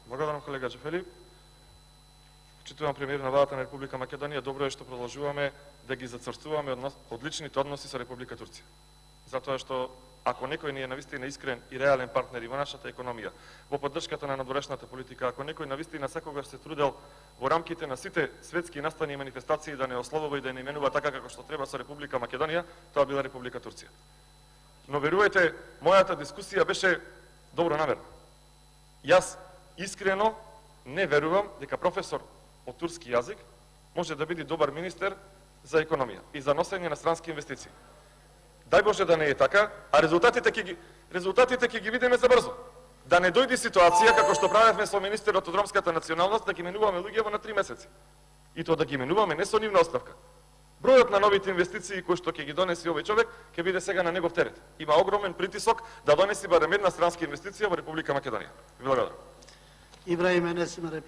Благодарам, колега Джефери. Читувам премиер на владата на Република Македонија, добро е што продолжуваме да ги зацрстуваме одличните односи со Република Турција. Затоа што ако некој не е навистина искрен и реален партнер и во нашата економија, во поддршката на надворешната политика, ако некој навистина секогаш се трудел во рамките на сите светски настани и манифестации да не ословува и да не именува така како што треба со Република Македонија, тоа била Република Турција. Но верувајте, мојата дискусија беше добронамерна. Јас искрено не верувам дека професор од турски јазик може да биде добар министер за економија и за носење на странски инвестиции. Дај Боже да не е така, а резултатите ќе ги видиме за брзо. Да не дојде ситуација како што правевме со министерот од ромската националност, да ги менуваме луѓе на 3 месеци. И тоа да ги менуваме не со нивна оставка. Бројот на новите инвестиции кои што ќе ги донеси овој човек ќе биде сега на негов терет. Има огромен притисок да донеси барем една странска инвестиција во Република Македонија. Ви благодарам. Ибраим Енес има реплика.